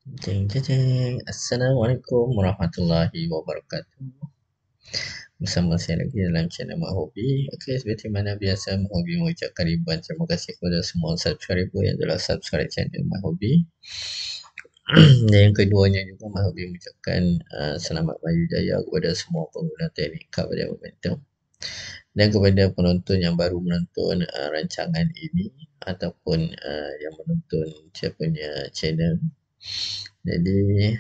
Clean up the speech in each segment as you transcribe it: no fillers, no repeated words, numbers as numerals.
Jeng jeng jeng. Assalamualaikum warahmatullahi wabarakatuh. Bersama saya lagi dalam channel Mak Hobi. Okey, seperti mana biasa Mak Hobi mengucapkan ribuan terima kasih kepada semua subscriber yang telah subscribe channel Mak Hobi. Dan yang keduanya juga Mak Hobi mengucapkan selamat maju jaya kepada semua pengguna teknik kad pada momentum. Dan kepada penonton yang baru menonton rancangan ini ataupun yang menonton saya punya channel. Jadi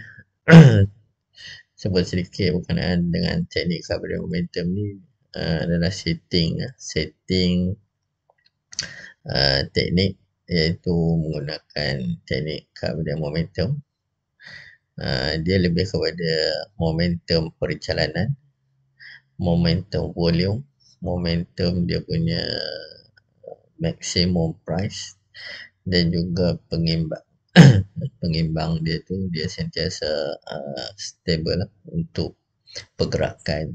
sebut sedikit berkenaan dengan teknik carbon momentum ni adalah setting teknik iaitu menggunakan teknik carbon momentum. Dia lebih kepada momentum perjalanan, momentum volume, momentum dia punya maximum price dan juga pengimbang. Pengimbang dia tu dia sentiasa stable untuk pergerakan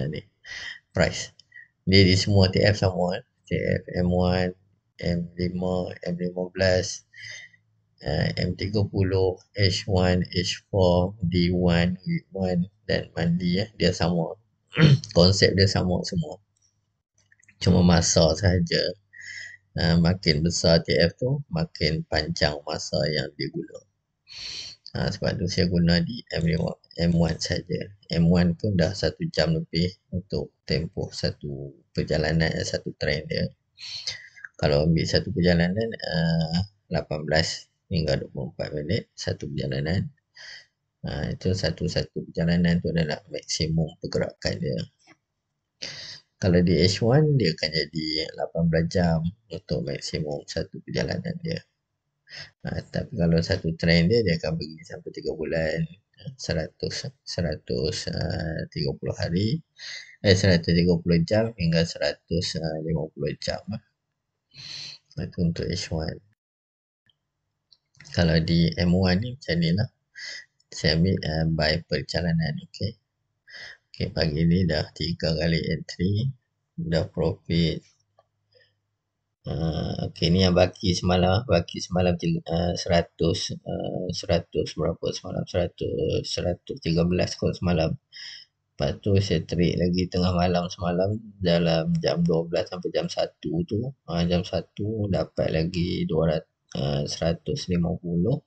ni price. Dia di semua TF sama, TF M1, M5, M15, M30, H1, H4, D1, W1 dan mandi dia sama. Konsep dia sama semua. Cuma masa sahaja. Makin besar TF tu, makin panjang masa yang diguna. Sebab tu saya guna di M1 saja. M1 pun dah 1 jam lebih untuk tempoh satu perjalanan, satu train dia. Kalau ambil satu perjalanan 18 hingga 24 minit satu perjalanan. Itu satu perjalanan tu adalah maksimum pergerakan dia. Kalau di H1 dia akan jadi 18 jam untuk maksimum satu perjalanan dia. Tapi kalau satu train dia akan pergi sampai 3 bulan, 130 hari, 130 jam hingga 150 jam. Itu untuk H1. Kalau di M1 ni macam ni lah. Saya ambil by perjalanan. Okay, pagi ni dah 3 kali entry, dah profit. Ni yang baki semalam 100 berapa semalam, 113 kot semalam. Lepas tu saya trade lagi tengah malam semalam dalam jam 12 sampai jam 1 tu. Jam 1 dapat lagi 150.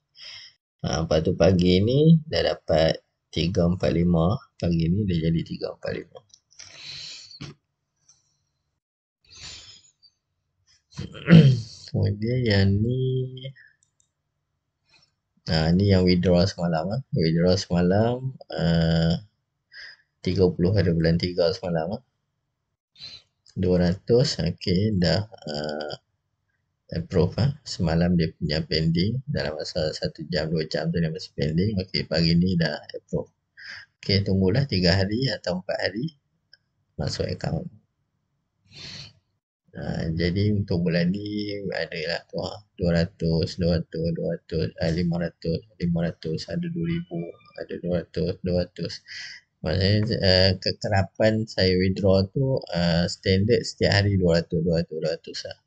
Lepas tu pagi ni dah dapat 345. Pagi ni dah jadi 345. Kemudian yang ni ni yang withdraw semalam. Withdraw semalam 30 hari bulan 3 semalam. 200 dah approve. Semalam dia punya pending dalam masa 1 jam 2 jam tu dia masih pending. Pagi ni dah approve. Tunggulah 3 hari atau 4 hari masuk account. Jadi untuk bulan ni adalah 200, 500, ada 2000, ada 200. Maksudnya kekerapan saya withdraw tu standard setiap hari 200 lah.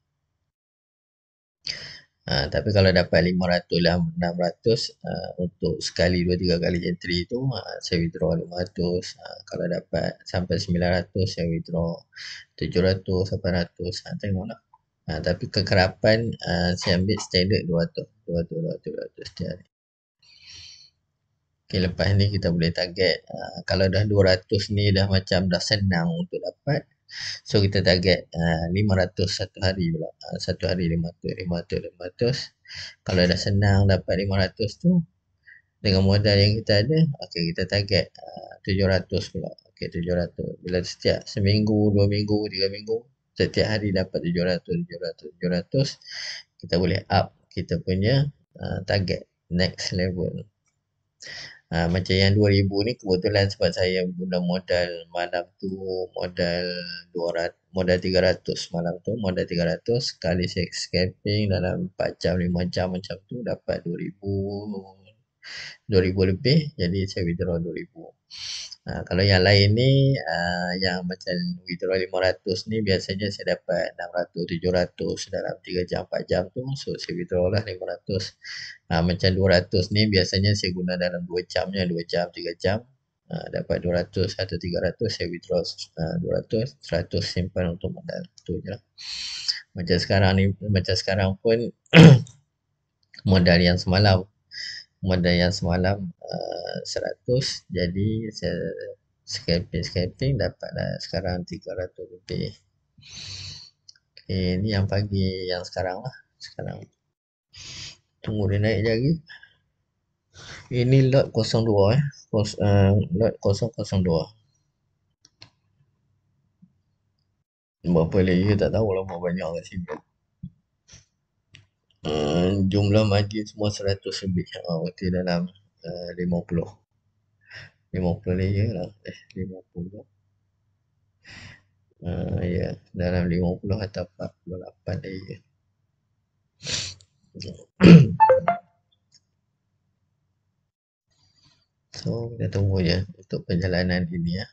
Tapi kalau dapat 500 lah 600 untuk sekali 2-3 kali entry tu saya withdraw 500. Kalau dapat sampai 900 saya withdraw 700, 800. Tengoklah. Tapi kekerapan saya ambil standard 200 setiap hari. Lepas ni kita boleh target. Kalau dah 200 ni dah macam dah senang untuk dapat. So kita target 500 satu hari pula. Satu hari 500. Kalau dah senang dapat 500 tu dengan modal yang kita ada, kita target 700 pula. 700. Bila setiap seminggu, 2 minggu, 3 minggu, setiap hari dapat 700, kita boleh up kita punya target next level. Macam yang 2000 ni kebetulan sebab saya guna modal malam tu modal 300 malam tu, modal 300 sekali scalping dalam 4 jam 5 jam macam tu dapat 2000 2000 lebih, jadi saya withdraw 2000. Kalau yang lain ni, yang macam withdraw 500 ni biasanya saya dapat 600, 700 dalam 3 jam, 4 jam tu. So, saya withdraw lah 500. Macam 200 ni biasanya saya guna dalam 2 jamnya, 2 jam, 3 jam. Dapat 200 atau 300, saya withdraw 200, 100 simpan untuk modal. Tu je lah. Macam sekarang ni, macam sekarang pun modal yang semalam. Modal yang semalam 100, jadi saya scalping dapatlah sekarang 300 lebih. Ni yang pagi yang sekarang lah. Sekarang tunggu dia naik je lagi. Ini lot 02 lot 002. Berapa layer tak tahu lah, banyak kat sini. Jumlah margin semua 100 lebih. Berarti dalam 50 layer lah. 50. Ya, dalam 50 atau 48 layer. So, kita tunggu je untuk perjalanan ini ya.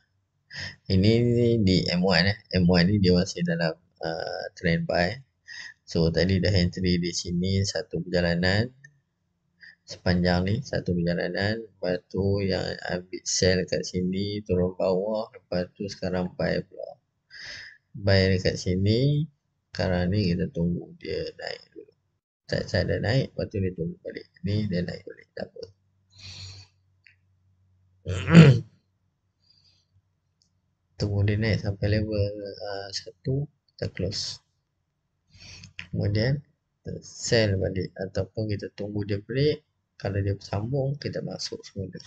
Ini di M1 M1 ni dia masih dalam trend buy. So, tadi dah entry di sini satu perjalanan. Sepanjang ni satu perjalanan. Lepas tu yang ambil sell kat sini, turun bawah. Lepas tu sekarang buy pula. Buy dekat sini. Sekarang ni kita tunggu dia naik dulu. Saat dah naik, lepas tu dia tunggu balik. Ni dia naik balik. Tak apa. Tunggu dia naik sampai level 1, kita close. Kemudian kita sell balik ataupun kita tunggu dia break. Kalau dia sambung, kita masuk semula.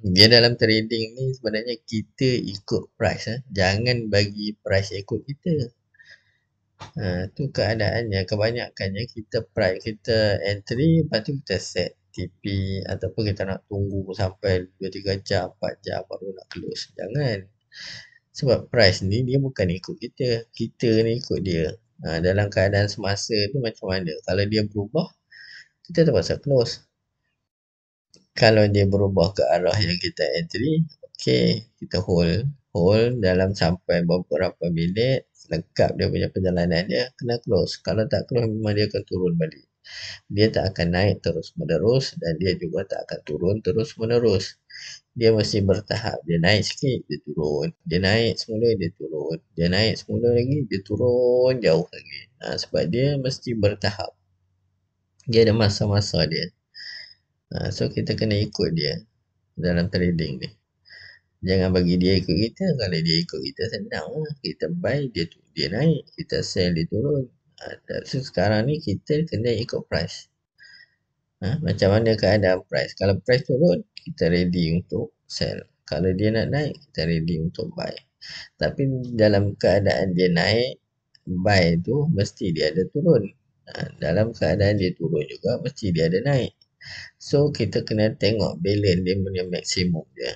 Dia dalam trading ni sebenarnya kita ikut price. Jangan bagi price ikut kita. Tu keadaannya. Kebanyakannya kita price, kita entry, lepas tu kita set TP ataupun kita nak tunggu sampai 2-3 jam, 4 jam baru nak close. Jangan. Sebab price ni dia bukan ikut kita. Kita ni ikut dia. Dalam keadaan semasa tu macam mana? Kalau dia berubah, kita terpaksa close. Kalau dia berubah ke arah yang kita entry, okay, kita hold. Hold dalam sampai beberapa minit, lengkap dia punya perjalanan dia, kena close. Kalau tak close, memang dia akan turun balik. Dia tak akan naik terus menerus dan dia juga tak akan turun terus menerus. Dia mesti bertahap. Dia naik sikit, dia turun. Dia naik semula, dia turun. Dia naik semula lagi, dia turun jauh lagi. Sebab dia mesti bertahap. Dia ada masa-masa dia. So, kita kena ikut dia dalam trading ni. Jangan bagi dia ikut kita. Kalau dia ikut kita, senang lah. Kita buy, dia naik. Kita sell, dia turun. So, sekarang ni kita kena ikut price. Macam mana keadaan price? Kalau price turun, kita ready untuk sell. Kalau dia nak naik, kita ready untuk buy. Tapi dalam keadaan dia naik, buy tu mesti dia ada turun. Dalam keadaan dia turun juga, mesti dia ada naik. So, kita kena tengok balance dia punya maksimum dia.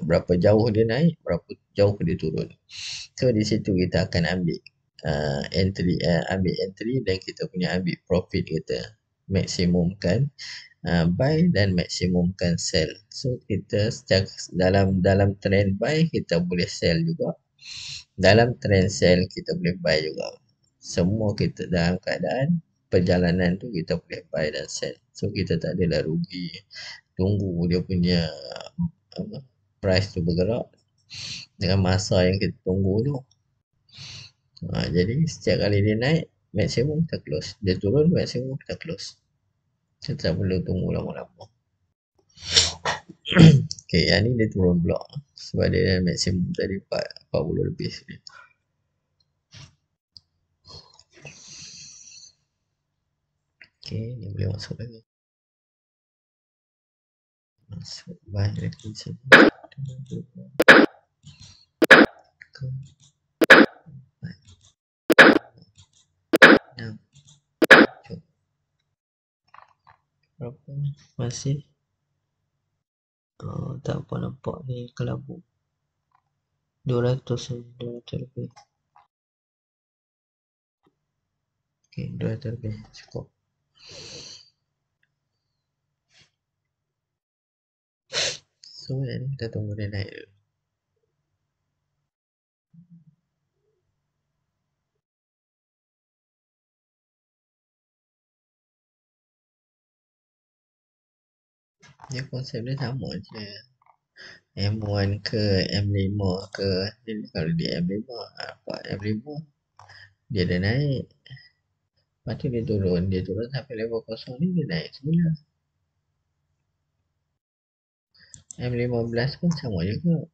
Berapa jauh dia naik, berapa jauh dia turun. So, di situ kita akan ambil entry dan kita punya ambil profit kita. Maksimumkan buy dan maksimumkan sell. So, kita dalam trend buy, kita boleh sell juga. Dalam trend sell, kita boleh buy juga. Semua kita dalam keadaan perjalanan tu kita boleh buy dan sell. So, kita tak adalah rugi. Tunggu dia punya price tu bergerak dengan masa yang kita tunggu tu. Jadi, setiap kali dia naik, maksimum kita close. Dia turun, maksimum kita close. Kita tak perlu tunggu lama-lama. Okay, yang ni dia turun blok. Sebab dia maksimum tadi 40 lebih sini. Okay, ni boleh masuk lagi. Masuk buy lagi sini. Berapa? Masih tak apa nampak ni kelabu. 200 lebih. Okay, 200 lebih cukup. kosong ni, kita tunggu dia naik dulu. Dia konsep dia sama je. M1 ke M5 ke, jadi kalau dia M5, apa M5 dia dah naik. Lepas tu dia turun sampai level kosong ni, dia naik semula. M15 pun sama juga.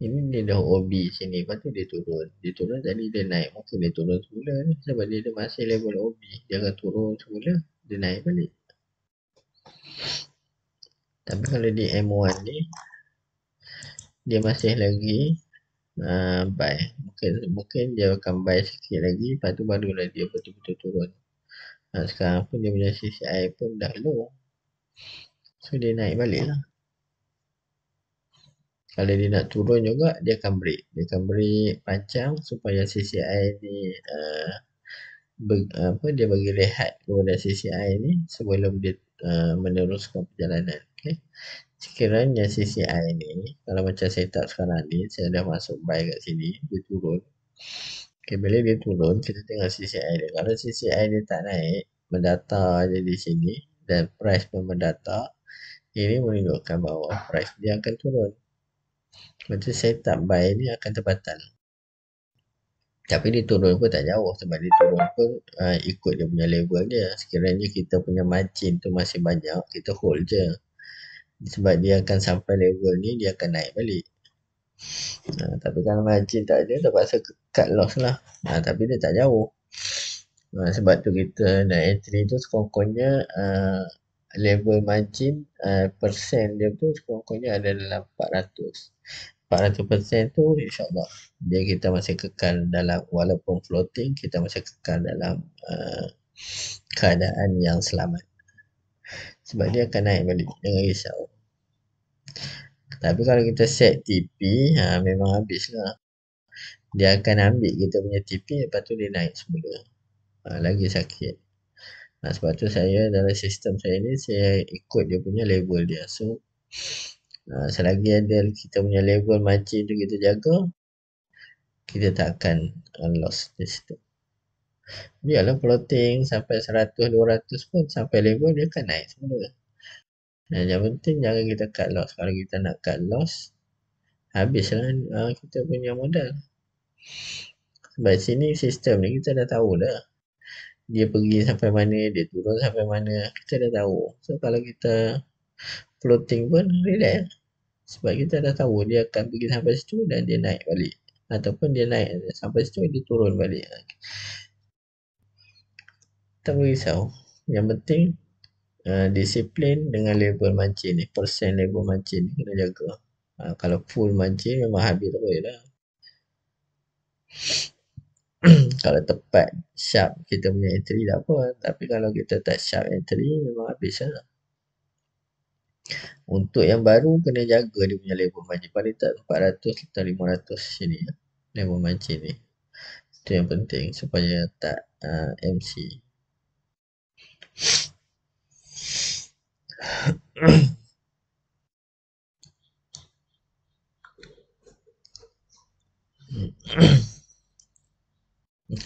Ini dia dah OB sini, lepas tu dia turun. Dia turun tadi dia naik, mungkin dia turun semula ni. Sebab dia masih level OB. Dia akan turun semula, dia naik balik. Tapi kalau di M1 ni, dia masih lagi buy. Mungkin dia akan buy sikit lagi, lepas tu barulah dia betul-betul turun. Sekarang pun dia punya CCI pun dah low. So dia naik balik lah. Kalau dia nak turun juga, dia akan break. Dia akan break panjang supaya CCI ni dia bagi rehat kepada CCI ni sebelum dia meneruskan perjalanan. Okay. Sekiranya CCI ni, kalau macam setup sekarang ni, saya dah masuk buy kat sini, dia turun. Okay, bila dia turun, kita tengok CCI dia. Kalau CCI dia tak naik, mendata je di sini, dan price pun mendata, ini menunjukkan bahawa price dia akan turun. Macam setup buy ni akan terbatal. Tapi dia turun pun tak jauh, sebab dia turun pun ikut dia punya level dia. Sekiranya kita punya margin tu masih banyak, kita hold je. Sebab dia akan sampai level ni, dia akan naik balik. Tapi kalau margin tak ada, terpaksa cut loss lah. Tapi dia tak jauh. Sebab tu kita nak entry tu sekurang-kurangnya level margin persen dia tu sekurang-kurangnya ada dalam 400. 400% tu insyaAllah dia kita masih kekal dalam, walaupun floating, kita masih kekal dalam keadaan yang selamat. Sebab dia akan naik balik, jangan risau. Tapi kalau kita set TP, memang habis lah. Dia akan ambil kita punya TP, lepas tu dia naik semula. Lagi sakit. Sebab tu saya dalam sistem saya ni, saya ikut dia punya level dia. So selagi ada kita punya level margin tu kita jaga, kita tak akan loss di situ. Biarlah floating sampai 100-200 pun, sampai level dia akan naik semula. Yang penting jangan kita cut loss. Kalau kita nak cut loss, habislah kita punya modal. Sebab sini sistem ni kita dah tahu dah. Dia pergi sampai mana, dia turun sampai mana, kita dah tahu. So kalau kita floating pun relax. Sebab kita dah tahu dia akan pergi sampai situ dan dia naik balik. Ataupun dia naik sampai situ, dia turun balik. Tak perlu risau. Yang penting disiplin dengan level margin ni. Persen level margin ni kena jaga. Kalau full margin memang habis terus lah. Kalau tepat sharp kita punya entry tak apa. Tapi kalau kita tak sharp entry, memang habis lah. Untuk yang baru kena jaga dia punya level margin. Paling tak 400 atau 500 sini ya. Level margin ni. Itu yang penting supaya tak MC.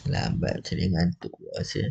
Lambat macam ni, ngantuk rasa.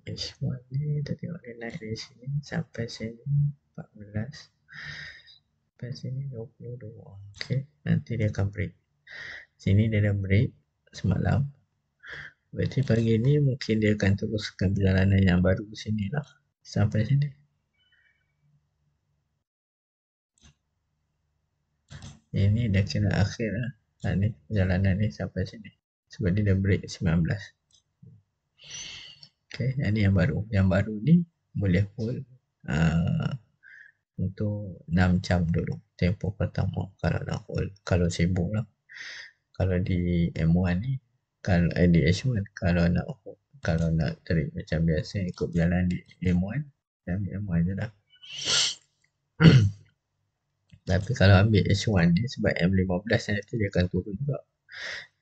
H1 ni kita tengok dia naik dari sini sampai sini 14, sampai sini 22. Okey, nanti dia akan break. Sini dia dah break semalam. Berarti pagi ni mungkin dia akan teruskan perjalanan yang baru sini lah. Sampai sini. Ini dah kena akhir lah. Ni perjalanan ni sampai sini. Sebab dia dah break 19. Okay, ini yang baru. Yang baru ni boleh hold untuk 6 jam dulu. Tempoh pertama kalau nak hold. Kalau sibuk lah. Kalau di M1 ni, kalau di H1, kalau nak tarik macam biasa ikut jalan di M1, ambil M1 je lah. Tapi kalau ambil H1 ni sebab M15 nanti dia akan turun juga.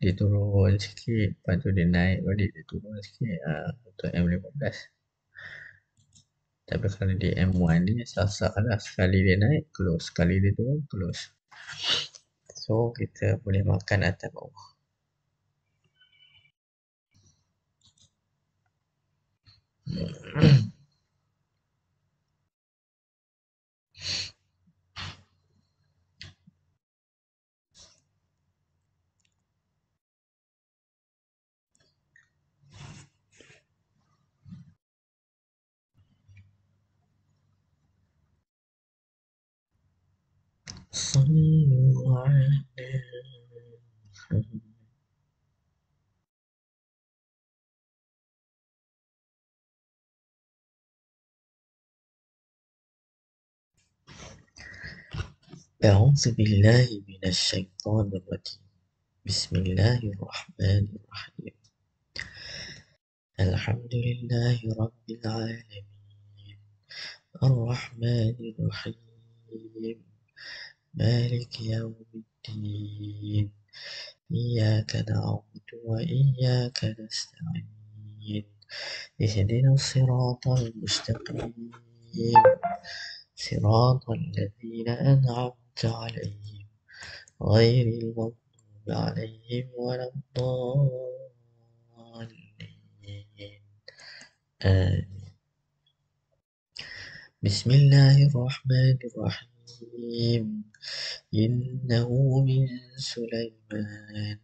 Dia turun sikit, lepas tu dia naik balik, dia turun sikit untuk M15. Tapi kalau di M1 ni sah-sah lah. Sekali dia naik, close. Sekali dia turun, close. So, kita boleh makan atas bawah. صلوا على أعوذ بالله من الشيطان الرجيم. بسم الله الرحمن الرحيم. الحمد لله رب العالمين الرحمن الرحيم مالك يوم الدين إياك نعبد وإياك نستعين اهدنا الصراط المستقيم صراط الذين أنعمت عليهم غير المغضوب عليهم ولا الضالين آمين. بسم الله الرحمن الرحيم إنه من سليمان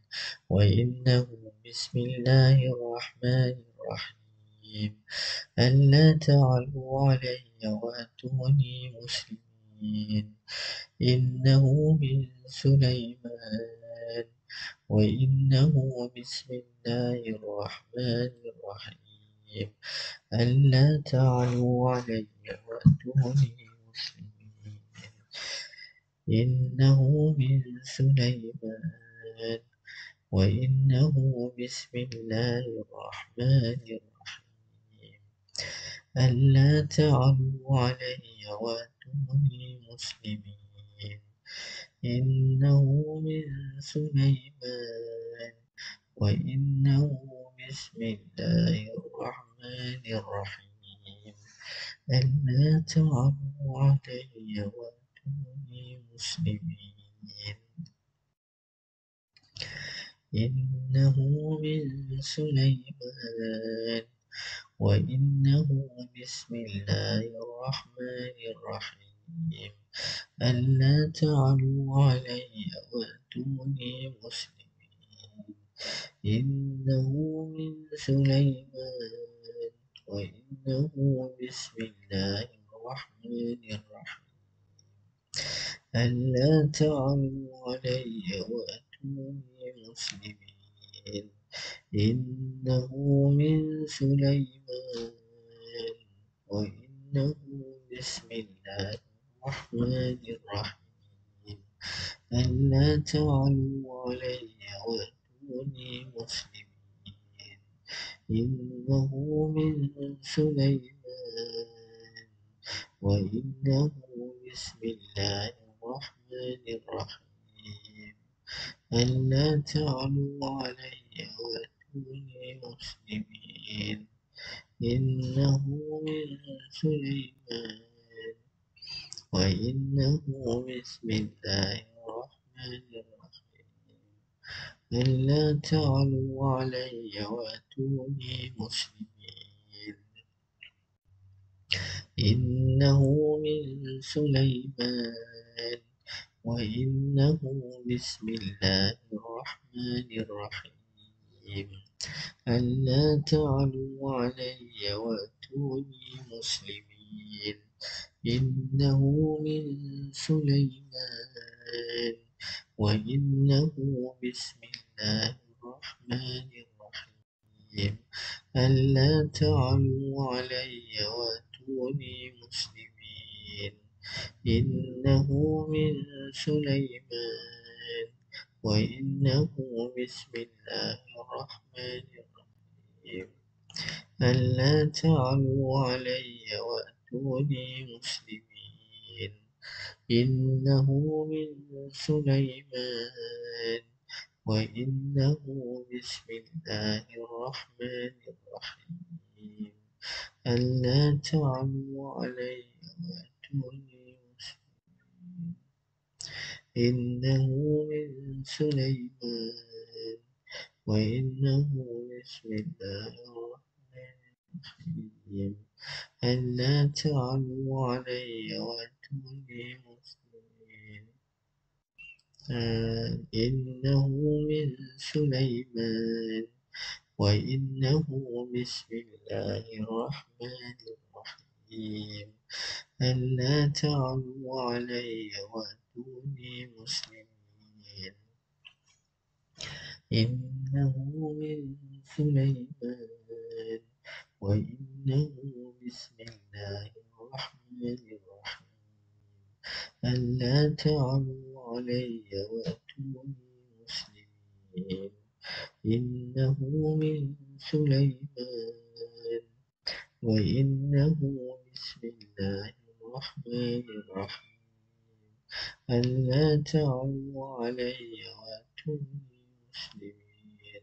وإنه بسم الله الرحمن الرحيم ألا تعلوا علي وأتوني مسلمين إنه من سليمان وإنه بسم الله الرحمن الرحيم ألا تعلوا علي وأتوني مسلمين إنه من سليمان وإنه بسم الله الرحمن الرحيم ألا تعلوا علي وأتوني مسلمين إنه من سليمان وإنه بسم الله الرحمن الرحيم ألا تعلوا علي وأتوني مسلمين إنه من سليمان وإنه بسم الله الرحمن الرحيم ألا تعلوا علي وأتوني مسلمين إنه من سليمان وإنه بسم الله الرحمن الرحيم ألا تعلوا علي وأتوني مسلمين إنه من سليمان وإنه بسم الله الرحمن الرحيم ألا تعلوا علي وأتوني مسلمين إنه من سليمان وإنه بسم الله الرحمن الرحيم ألا تعلوا علي وأتوني مسلمين إنه من سليمان وإنه بسم الله الرحمن الرحيم ألا تعلوا علي وأتوني مسلمين إنه من سليمان وإنه بسم الله الرحمن الرحيم ألا تعلوا علي وأتوني مسلمين إنه من سليمان وإنه بسم الله الرحمن الرحيم ألا تعلوا علي وأتوني مسلمين إنه من سليمان وإنه بسم الله الرحمن الرحيم ألا تعلوا علي وأتوني مسلمين إنه من سليمان وإنه بسم الله الرحمن الرحيم ألا تعلوا علي وأتوني مسلمين إنه من سليمان وإنه بسم الله الرحمن الرحيم ألا تعلوا علي وأتوني مسلمين إنه من سليمان وإنه بسم الله الرحمن الرحيم ألا تعلوا علي وأتوني مسلمين إنه من سليمان وإنه بسم الله الرحمن الرحيم ألا تعلوا علي وأتوني مسلمين إنه من سليمان وإنه بسم الله الرحمن الرحيم ألا تعلوا علي وأتوني مسلمين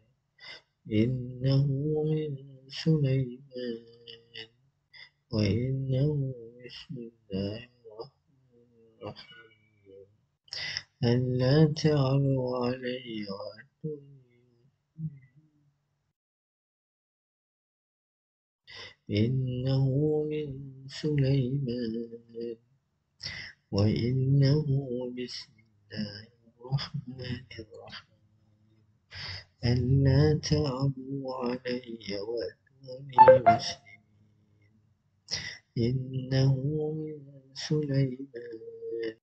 إنه من سليمان وإنه بسم الله الرحمن الرحيم ألا تعلوا علي وأتوني إنه من سليمان وإنه بسم الله الرحمن الرحيم ألا تعلوا علي وأتوني مسلمين إنه من سليمان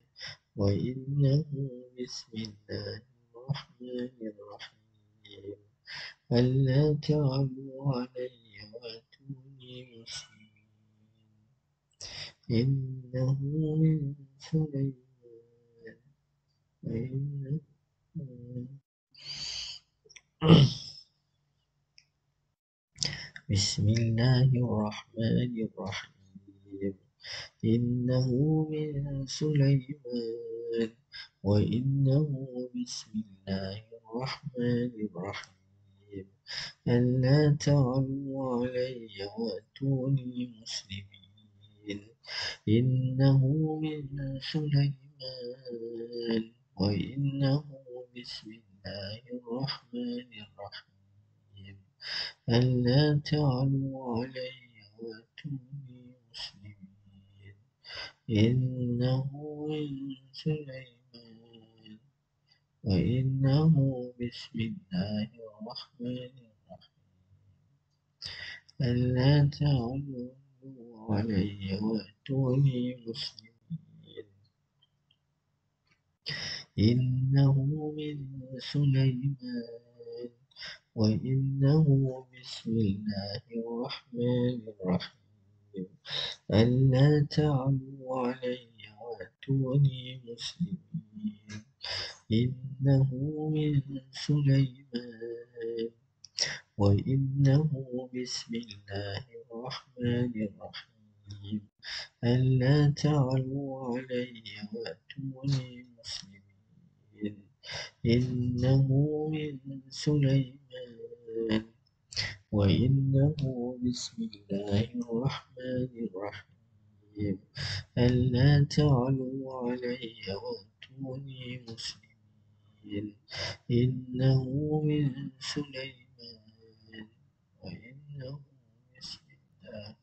وإنه بسم الله الرحمن الرحيم ألا تعلوا علي وأتوني مسلمين إنه من سليمان وإنه بسم الله الرحمن الرحيم إنه من سليمان وإنه بسم الله الرحمن الرحيم ألا تعلوا علي وأتوني مسلمين إنه من سليمان وإنه بسم الله الرحمن الرحيم ألا تعلوا علي وأتوني مسلمين إنه من سليمان وإنه بسم الله الرحمن الرحيم ألا تعلوا علي وأتوني مسلمين إنه من سليمان وإنه بسم الله الرحمن الرحيم ألا تعلوا علي وأتوني مسلمين إنه من سليمان وإنه بسم الله الرحمن الرحيم ألا تعلوا علي وأتوني مسلمين إنه من سليمان وإنه بسم الله الرحمن الرحيم الرحيم ألا تعلوا علي وأتوني مسلمين إنه من سليمان وإنه بسم الله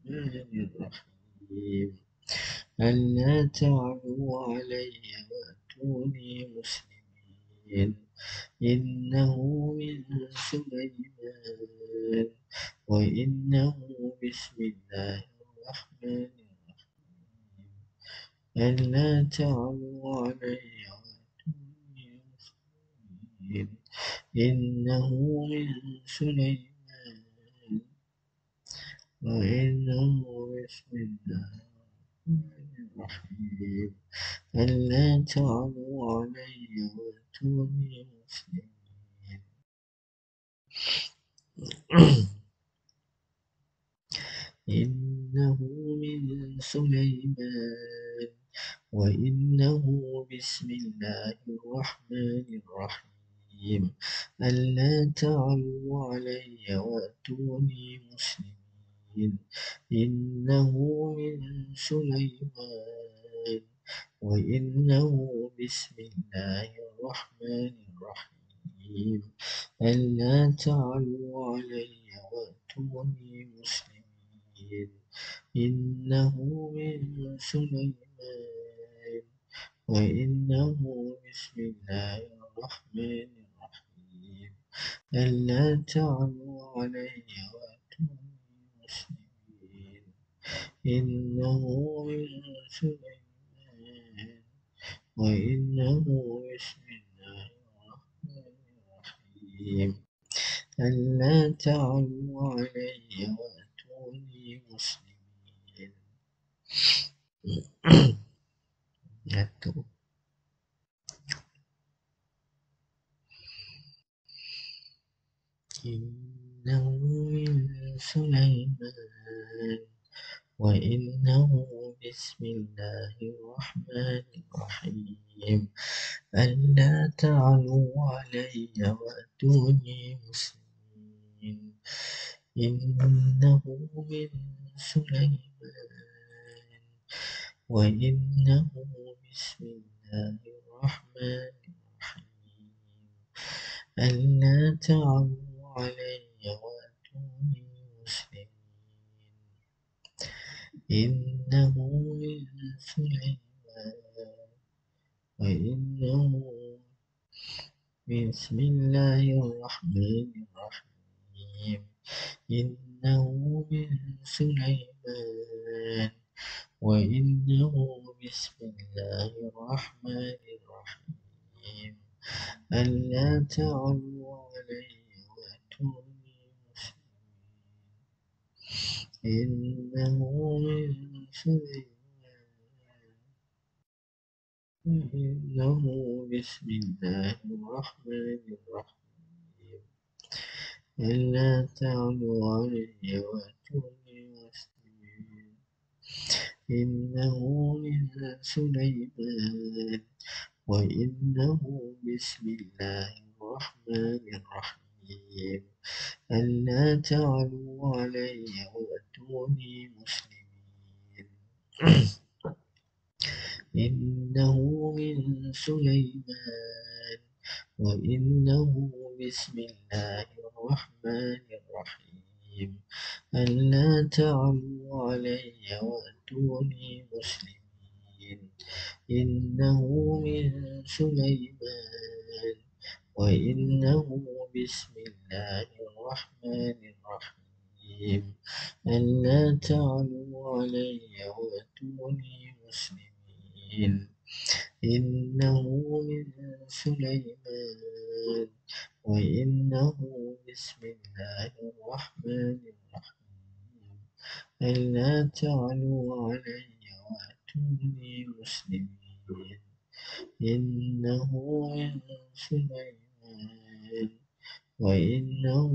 الرحمن الرحيم ألا تعلوا علي وأتوني مسلمين إنه من سليمان وإنه بسم الله الرحمن الرحيم ألا تعلوا علي وأتوني مسلمين إنه من سليمان وإنه بسم الله الرحمن الرحيم ألا تعلوا علي وأتوني مسلمين إنه من سليمان وإنه بسم الله الرحمن الرحيم ألا تعلوا علي وأتوني مسلمين إنه من سليمان وإنه بسم الله الرحمن الرحيم ألا تعلوا علي وأتوني مسلمين إنه من سليمان وإنه بسم الله الرحمن الرحيم ألا تعلوا علي وأتوني مسلمين إنه من سليمان وإنه بسم الله الرحمن الرحيم ألا تعلوا علي وأتوني مسلمين Satu. إنه من سليمان وإنه بسم الله الرحمن الرحيم ألا تعلوا علي وأتوني مسلمين إنه من سليمان وإنه بسم الله الرحمن الرحيم ألا تعلوا علي وأتوني مسلمين إنه من سليمان وإنه بسم الله الرحمن الرحيم إنه من سليمان وإنه بسم الله الرحمن الرحيم ألا تعلوا علي وأتوني مسلمين إنه من سليمان إنه بسم الله الرحمن الرحيم ألا تعلوا علي وأتوني مسلمين إنه من سليمان وإنه بسم الله الرحمن الرحيم ألا تعلوا علي وأتوني مسلمين إنه من سليمان وإنه بسم الله الرحمن الرحيم ألا تعلوا علي وأتوني مسلمين إنه من سليمان وإنه بسم الله الرحمن الرحيم ألا تعلوا علي وأتوني مسلمين إنه من سليمان وإنه بسم الله الرحمن الرحيم ألا تعلوا علي وأتوني مسلمين إنه من سليمان وإنه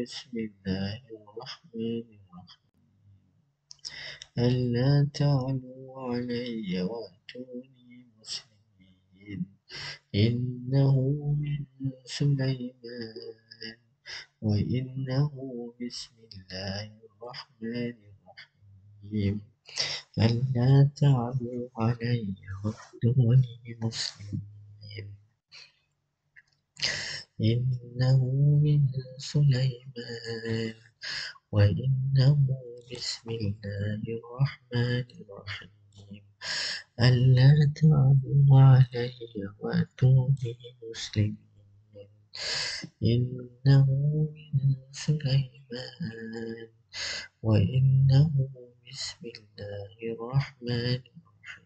بسم الله الرحمن الرحيم ألا تعلوا علي وأتوني مسلمين إنه من سليمان وإنه بسم الله الرحمن الرحيم ألا تعلوا علي وأتوني مسلمين إنه من سليمان وإنه بسم الله الرحمن الرحيم ألا تعلوا علي وأتوني مسلمين إنه من سليمان وإنه بسم الله الرحمن الرحيم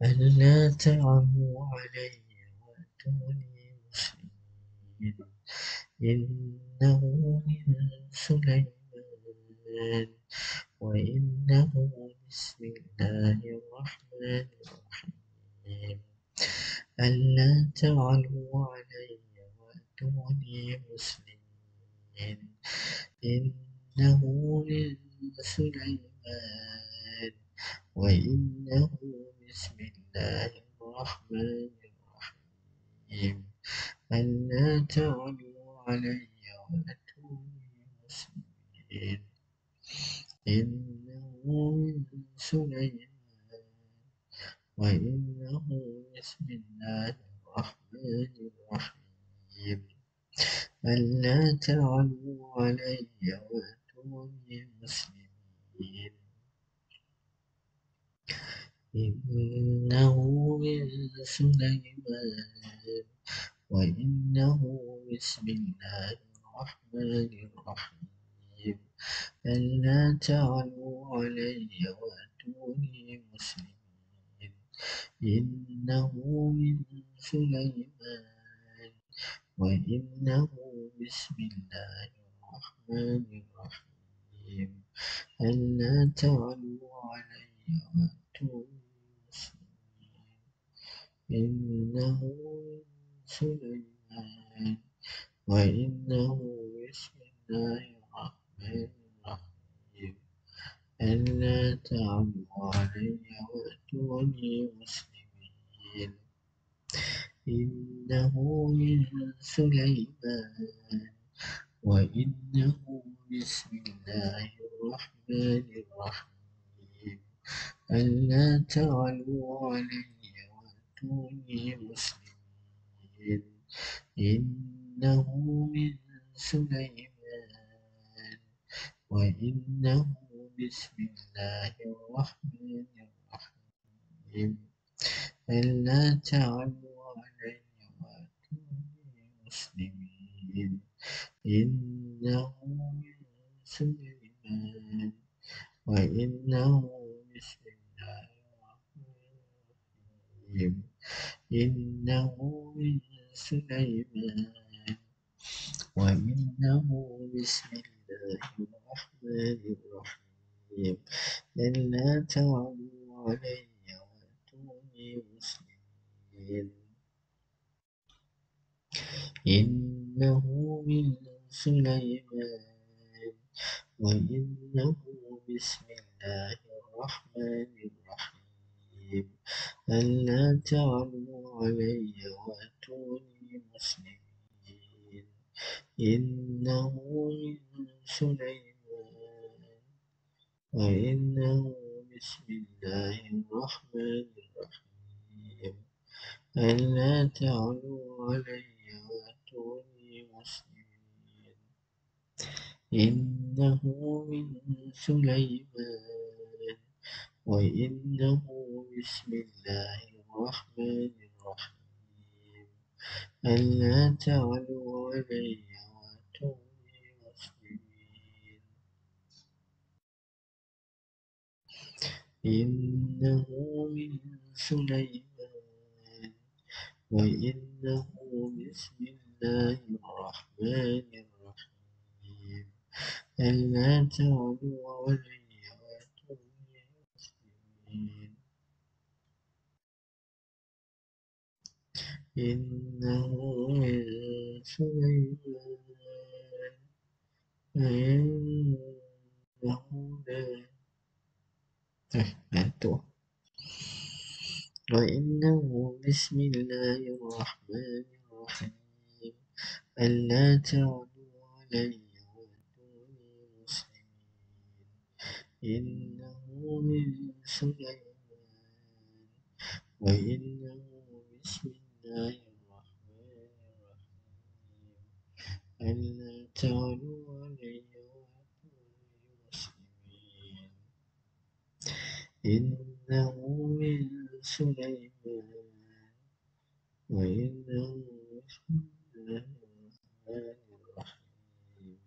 ألا تعلوا علي وأتوني مسلمين إنه من سليمان وإنه بسم الله الرحمن الرحيم ألا تعلوا علي وأتوني مسلمين إنه من سليمان وإنه بسم الله الرحمن الرحيم ألا تعلوا علي وأتوني مسلمين إنه من سليمان وإنه بسم الله الرحمن الرحيم ألا تعلوا علي وأتوني مسلمين إنه من سليمان وإنه بسم الله الرحمن الرحيم ألا تعلوا علي وأتوني مسلمين إنه من سليمان وإنه بسم الله الرحمن الرحيم ألا تعلوا علي وأتوني مسلمين إنه من سليمان وإنه بسم الله الرحمن الرحيم ألا تعلوا علي وأتوني مسلمين إنه من سليمان وإنه بسم الله الرحمن الرحيم ألا تعلوا علي وأتوني مسلمين إنه من سليمان وإنه بسم الله الرحمن الرحيم ألا تعلوا علي وأتوني مسلمين إنه من سليمان وإنه بسم الله الرحمن الرحيم إنه من سليمان وإنه بسم الله الرحمن الرحيم ألا تعلوا علي وأتوني مسلمين إنه من سليمان وإنه بسم الله الرحمن الرحيم ألا تعلوا علي وأتوني مسلمين إنه من سليمان وإنه بسم الله الرحمن الرحيم ألا تعلوا علي وأتوني مسلمين إنه من سليمان وإنه بسم الله الرحمن الرحيم ألا تعلوا علي وأتوني مسلمين إنه من سليمان وإنه بسم الله الرحمن الرحيم ألا تعلوا علي وأتوني مسلمين إنه من سليمان وإنه لا وإنه بسم الله الرحمن الرحيم ألا تعلوا علي وأتوني مسلمين إنه من سليمان وإنه بسم الله الرحمن الرحيم ألا تعلوا علي وأتوني مسلمين إنه من سليمان وإنه بسم الله الرحمن الرحيم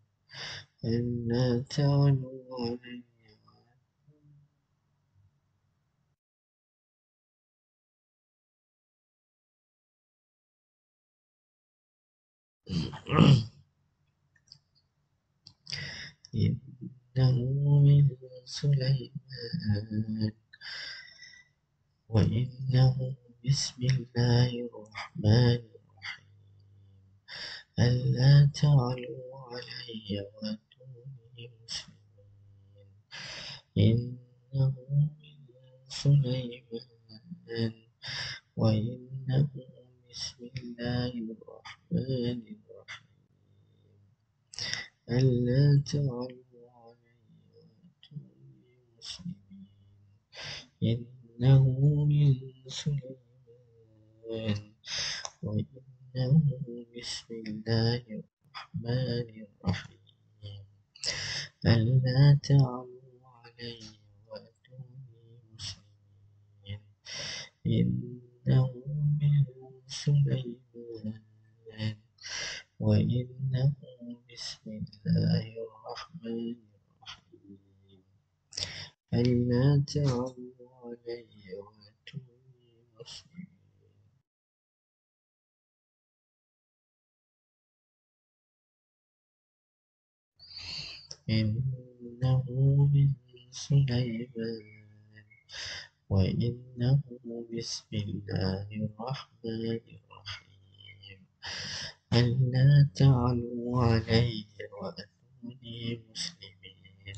ألا تعلوا علي إنه من سليمان وإنه بسم الله الرحمن الرحيم ألا تعلوا علي وأتوني مسلمين إنه من سليمان وإنه بسم الله الرحمن الرحيم ألا تعلوا علي وأتوني مسلمين إنه من سليمان وإنه بسم الله الرحمن الرحيم ألا تعلوا علي وأتوني مسلمين إنه من سليمان وإنه بسم الله الرحمن الرحيم ألا تعلوا علي وأتوني مسلمين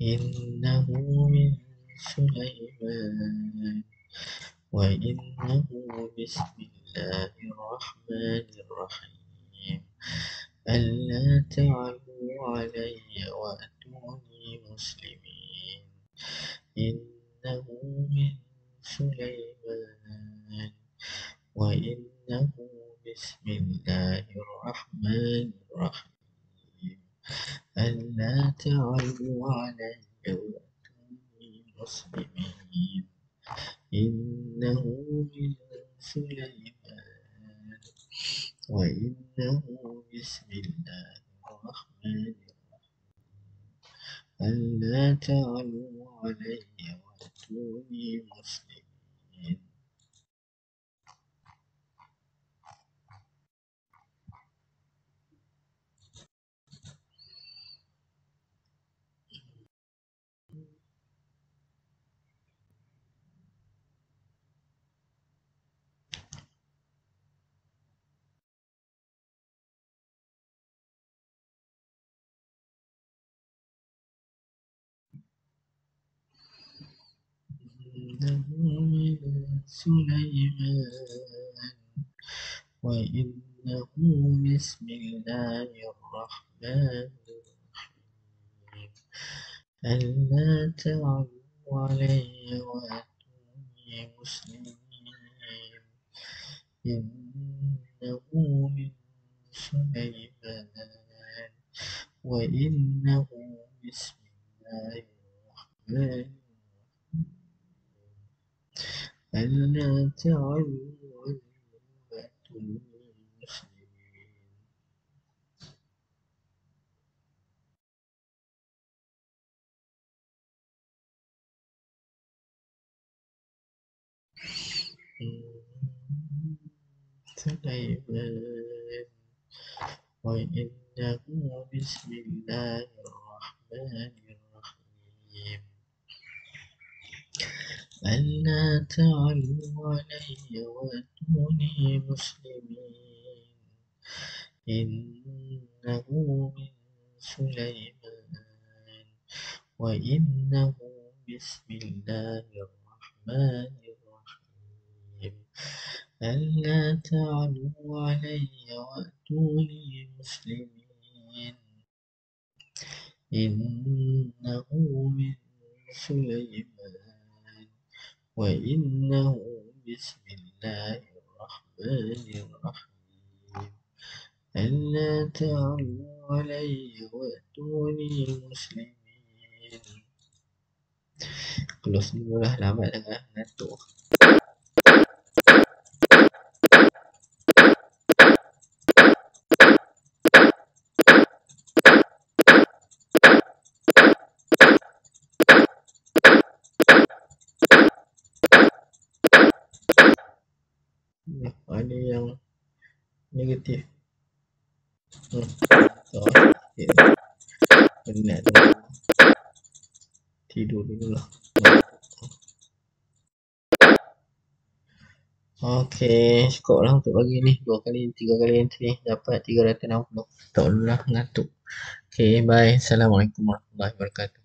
إنه من سليمان وإنه بسم الله الرحمن الرحيم ألا تعلوا علي وأتوني مسلمين إنه من سليمان وإنه بسم الله الرحمن الرحيم ألا تعلوا علي وأتوني مسلمين إنه من سليمان وإنه بسم الله الرحمن الرحيم ألا تعلوا علي وأتوني مسلمين إنه من سليمان وإنه بسم الله الرحمن ألا تعلوا علي وأتوني مسلمين إنه من سليمان وإنه بسم الله الرحمن الرحيم ألا تعلوا علي وأتوني مسلمين إنه من سليمان وإنه بسم الله الرحمن ألا تعلوا علي وأتوني مسلمين سليمان وإنه بسم الله الرحمن الرحيم ألا تعلوا علي وأتوني مسلمين إنه من سليمان وإنه بسم الله الرحمن الرحيم ألا تعلوا علي وأتوني مسلمين innahu min Sulaiman wa innahu bismillahirrahmanirrahim. Alla ta'alu alayya wa'tuni muslimin. Close dulu lah, lambat sangat ngantuk. Ada yang negatif. Penat dulu. Tidur dulu lah. Okey, cukup lah untuk pagi ni. 3 kali entry dapat 360. Tak dulu lah, ngantuk. Okey, bye. Assalamualaikum warahmatullahi wabarakatuh.